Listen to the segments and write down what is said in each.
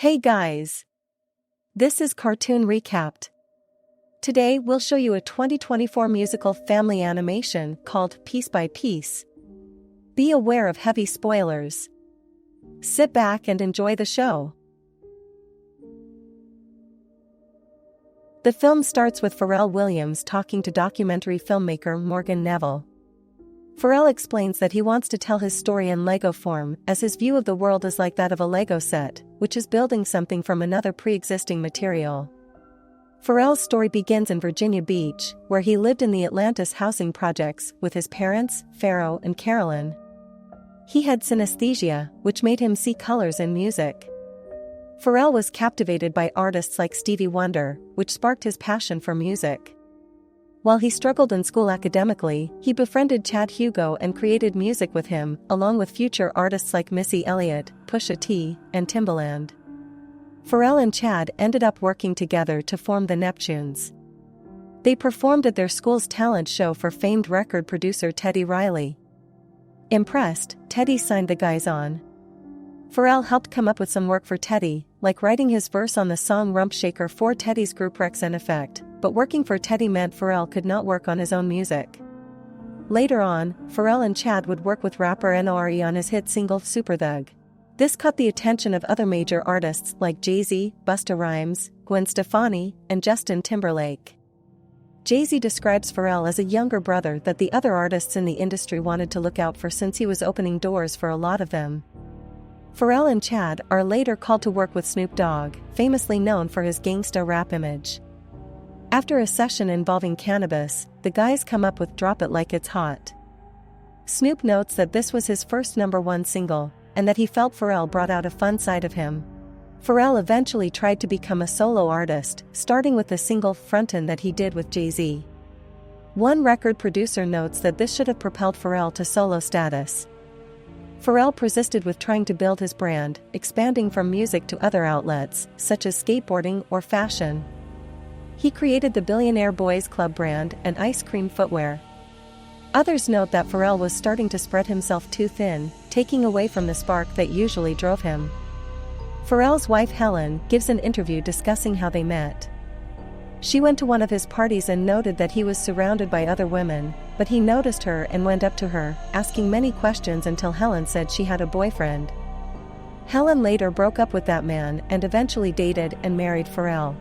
Hey guys! This is Cartoon Recapped. Today we'll show you a 2024 musical family animation called Piece by Piece. Be aware of heavy spoilers. Sit back and enjoy the show. The film starts with Pharrell Williams talking to documentary filmmaker Morgan Neville. Pharrell explains that he wants to tell his story in Lego form, as his view of the world is like that of a Lego set, which is building something from another pre-existing material. Pharrell's story begins in Virginia Beach, where he lived in the Atlantis housing projects with his parents, Pharoah and Carolyn. He had synesthesia, which made him see colors in music. Pharrell was captivated by artists like Stevie Wonder, which sparked his passion for music. While he struggled in school academically, he befriended Chad Hugo and created music with him, along with future artists like Missy Elliott, Pusha T, and Timbaland. Pharrell and Chad ended up working together to form the Neptunes. They performed at their school's talent show for famed record producer Teddy Riley. Impressed, Teddy signed the guys on. Pharrell helped come up with some work for Teddy, like writing his verse on the song Rump Shaker for Teddy's group Rex and Effect, but working for Teddy meant Pharrell could not work on his own music. Later on, Pharrell and Chad would work with rapper N.O.R.E. on his hit single Super Thug. This caught the attention of other major artists like Jay-Z, Busta Rhymes, Gwen Stefani, and Justin Timberlake. Jay-Z describes Pharrell as a younger brother that the other artists in the industry wanted to look out for since he was opening doors for a lot of them. Pharrell and Chad are later called to work with Snoop Dogg, famously known for his gangsta rap image. After a session involving cannabis, the guys come up with Drop It Like It's Hot. Snoop notes that this was his first #1 single, and that he felt Pharrell brought out a fun side of him. Pharrell eventually tried to become a solo artist, starting with the single Frontin' that he did with Jay-Z. One record producer notes that this should have propelled Pharrell to solo status. Pharrell persisted with trying to build his brand, expanding from music to other outlets, such as skateboarding or fashion. He created the Billionaire Boys Club brand and ice cream footwear. Others note that Pharrell was starting to spread himself too thin, taking away from the spark that usually drove him. Pharrell's wife Helen gives an interview discussing how they met. She went to one of his parties and noted that he was surrounded by other women, but he noticed her and went up to her, asking many questions until Helen said she had a boyfriend. Helen later broke up with that man and eventually dated and married Pharrell.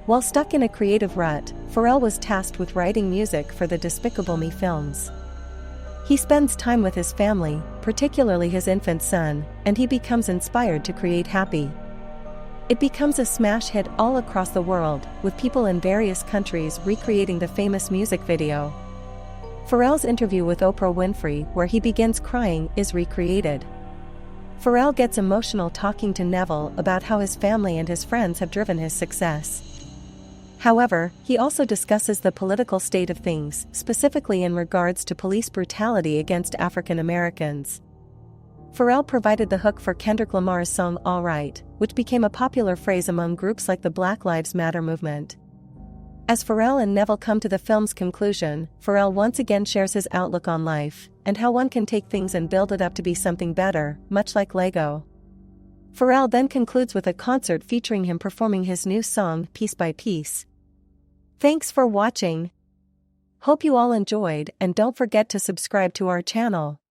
While stuck in a creative rut, Pharrell was tasked with writing music for the Despicable Me films. He spends time with his family, particularly his infant son, and he becomes inspired to create Happy. It becomes a smash hit all across the world, with people in various countries recreating the famous music video. Pharrell's interview with Oprah Winfrey, where he begins crying, is recreated. Pharrell gets emotional talking to Neville about how his family and his friends have driven his success. However, he also discusses the political state of things, specifically in regards to police brutality against African Americans. Pharrell provided the hook for Kendrick Lamar's song All Right, which became a popular phrase among groups like the Black Lives Matter movement. As Pharrell and Neville come to the film's conclusion, Pharrell once again shares his outlook on life, and how one can take things and build it up to be something better, much like Lego. Pharrell then concludes with a concert featuring him performing his new song, Piece by Piece. Thanks for watching. Hope you all enjoyed, and don't forget to subscribe to our channel.